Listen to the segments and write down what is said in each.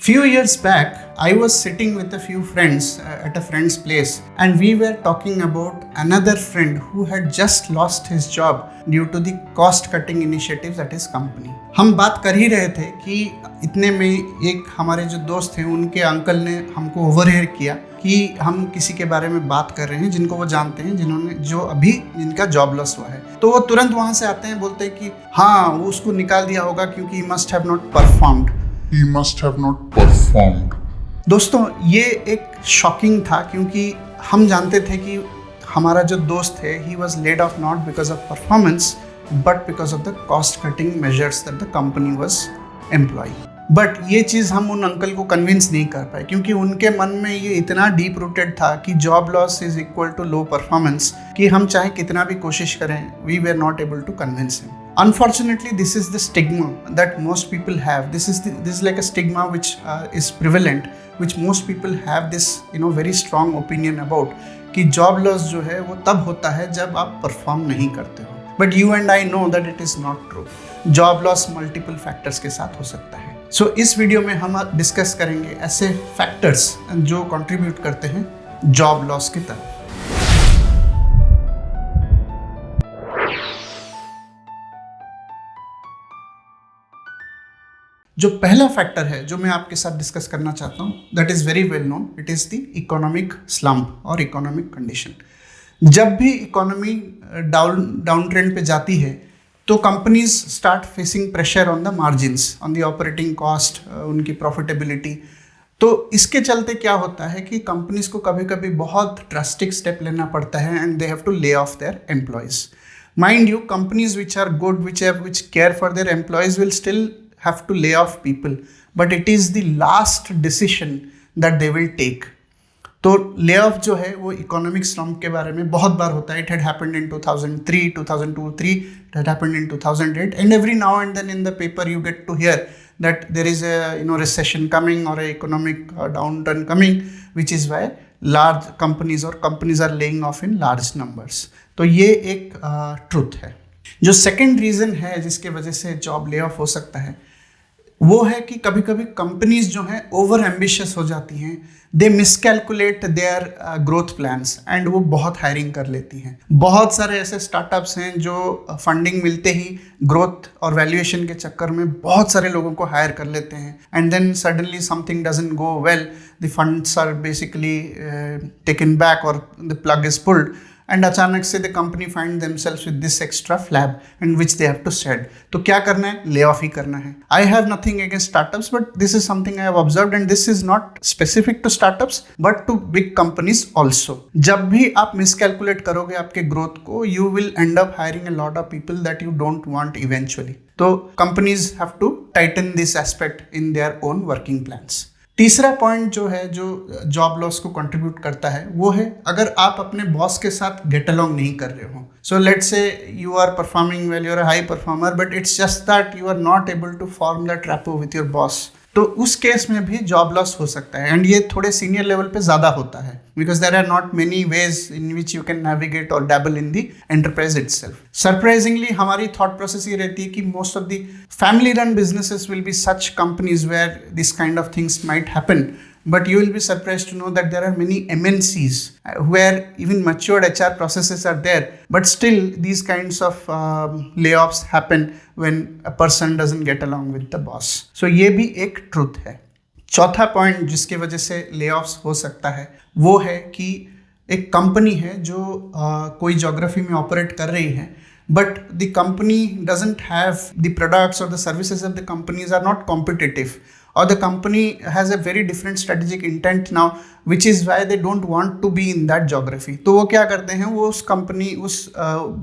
Few years back, I was sitting with a few friends at a friend's place, and we were talking about another friend who had just lost his job due to the cost cutting initiatives at his company. हम बात कर ही रहे थे कि इतने में एक हमारे जो दोस्त हैं उनके अंकल ने हमको ओवरहेयर किया कि हम किसी के बारे में बात कर रहे हैं जिनको वो जानते हैं, जिनका जॉब लॉस हुआ है। तो वो तुरंत वहां से आते हैं, बोलते हैं कि हाँ, वो उसको निकाल दिया होगा क्योंकि he must have not performed. दोस्तों, ये एक शॉकिंग था क्योंकि हम जानते थे कि हमारा जो दोस्त है he was laid off not because of performance but because of the cost cutting measures that the company was employing. But ये चीज़ हम उन अंकल को कन्विंस नहीं कर पाए क्योंकि उनके मन में ये इतना डीप रूटेड था कि job loss is equal to low performance कि हम चाहे कितना भी कोशिश करें, we were not able to convince him. Unfortunately, this is the stigma that most people have. This is like a stigma which is prevalent, which most people have this very strong opinion about कि job loss जो है वो तब होता है जब आप perform नहीं करते हो. But you and I know that it is not true. Job loss multiple factors के साथ हो सकता है. So इस वीडियो में हम डिस्कस करेंगे ऐसे फैक्टर्स जो कंट्रीब्यूट करते हैं जॉब लॉस की तरफ. जो पहला फैक्टर है जो मैं आपके साथ डिस्कस करना चाहता हूँ, that is very well known, it is the economic slump और इकोनॉमिक कंडीशन. जब भी इकोनॉमी डाउन ट्रेंड पे जाती है तो companies start facing pressure on the margins, on the operating cost, उनकी प्रॉफिटेबिलिटी. तो इसके चलते क्या होता है कि कंपनीज को कभी कभी बहुत ड्रास्टिक स्टेप लेना पड़ता है and they have to lay off their employees. Mind you, companies which are good, which care for their employees will still have to lay off people, but it is the last decision that they will take. तो lay off जो है वो economic slump के बारे में बहुत बार होता है. It had happened in 2003, 2002-3, it had happened in 2008, and every now and then in the paper you get to hear that there is a recession coming or a economic downturn coming, which is why large companies are laying off in large numbers. तो ये एक truth है. जो second reason है जिसके वजह से job lay off हो सकता है वो है कि कभी कभी कंपनीज जो हैं ओवर एम्बिशियस हो जाती हैं. दे मिसकैलकुलेट देयर ग्रोथ प्लान्स एंड वो बहुत हायरिंग कर लेती हैं. बहुत सारे ऐसे स्टार्टअप्स हैं जो फंडिंग मिलते ही ग्रोथ और वैल्यूएशन के चक्कर में बहुत सारे लोगों को हायर कर लेते हैं and then suddenly something doesn't go well, the funds are basically taken back और the plug is pulled and अचानक से the company find themselves with this extra flab and which they have to shed. तो क्या करना है? Lay off ही करना है. I have nothing against startups but this is something I have observed and this is not specific to startups but to big companies also. जब भी आप मिसकैलकुलेट करोगे आपके ग्रोथ को, you will end up hiring a lot of people that you don't want eventually. तो companies have to tighten this aspect in their own working plans. तीसरा point जो है जो जॉब लॉस को कंट्रीब्यूट करता है वो है अगर आप अपने बॉस के साथ गेट अलॉन्ग नहीं कर रहे हो. So let's say you are performing well, you are a high performer but it's just that you are not able to form that rapport with your boss. तो उस केस में भी जॉब लॉस हो सकता है एंड ये थोड़े senior level पे ज़्यादा होता है because there are not many ways in which you can navigate और dabble in the enterprise itself. Surprisingly हमारी थॉट प्रोसेस ये रहती है कि most of the family run businesses will be such companies where this kind of things might happen. But you will be surprised to know that there are many MNCs where even matured HR processes are there, but still these kinds of layoffs happen when a person doesn't get along with the boss. So ये भी एक truth है. चौथा point जिसकी वजह से layoffs हो सकता है वो है कि एक कंपनी है जो कोई जोग्राफी में ऑपरेट कर रही है but the company doesn't have the products or the services of the companies are not competitive. Or the company has a very different strategic intent now, which is why they don't want to be in that geography. तो वो क्या करते हैं, वो उस company, उस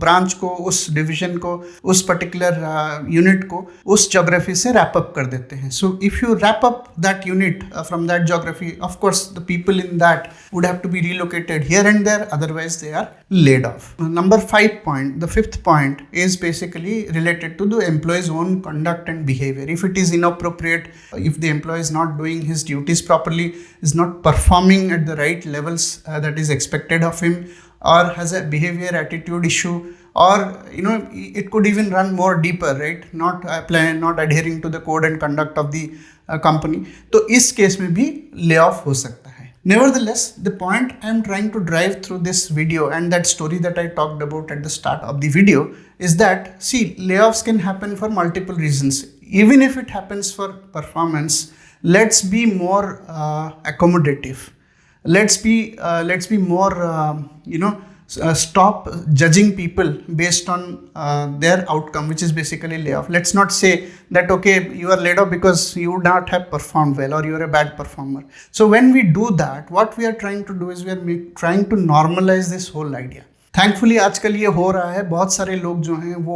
branch को, उस डिवीजन को, उस पर्टिकुलर यूनिट को उस जोग्राफी से रैप अप कर देते हैं. So if you wrap up that unit from that geography, of course the people in that would have to be relocated here and there, otherwise they are laid off. Number 5 point, the fifth point is basically related to the employee's own conduct and behavior. If it is inappropriate, if the employee is not doing his duties properly, is not performing at the right levels that is expected of him, or has a behavior attitude issue, or it could even run more deeper, right? Not adhering to the code and conduct of the company, तो इस case में भी lay off हो सकता है. Nevertheless, the point I am trying to drive through this video and that story that I talked about at the start of the video is that, see, layoffs can happen for multiple reasons. Even if it happens for performance, let's be more accommodative. Let's be more, stop judging people based on their outcome, which is basically layoff. Let's not say that, okay, you are laid off because you would not have performed well or you are a bad performer. So when we do that, what we are trying to do is we are trying to normalize this whole idea. Thankfully आजकल ये हो रहा है. बहुत सारे लोग जो हैं वो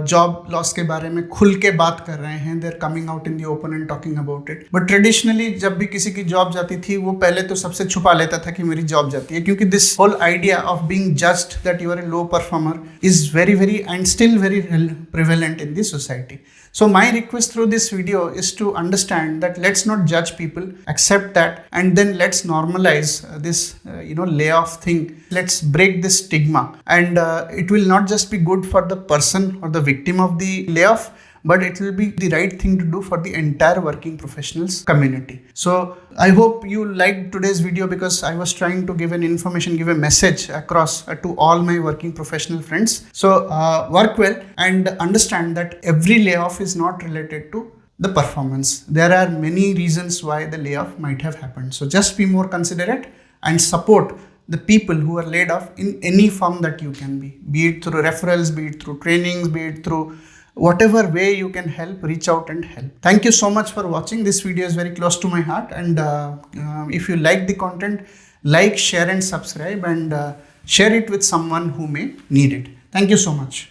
जॉब लॉस के बारे में खुल के बात कर रहे हैं. They are coming out in the open and talking about it. But traditionally जब भी किसी की जॉब जाती थी, वो पहले तो सबसे छुपा लेता था कि मेरी जॉब जाती है, क्योंकि this whole idea of being judged that you are a low performer is very very and still very prevalent in the society. So my request through this video is to understand that let's not judge people, accept that, and then let's normalize this layoff thing. Let's break this stigma, and it will not just be good for the person or the victim of the layoff, but it will be the right thing to do for the entire working professionals community. So I hope you liked today's video, because I was trying to give a message across to all my working professional friends. So work well and understand that every layoff is not related to the performance. There are many reasons why the layoff might have happened. So just be more considerate and support the people who are laid off in any form that you can be it through referrals, be it through trainings, be it through whatever way you can help. Reach out and help. Thank you so much for watching. This video is very close to my heart, and if you like the content, like, share and subscribe, and share it with someone who may need it. Thank you so much.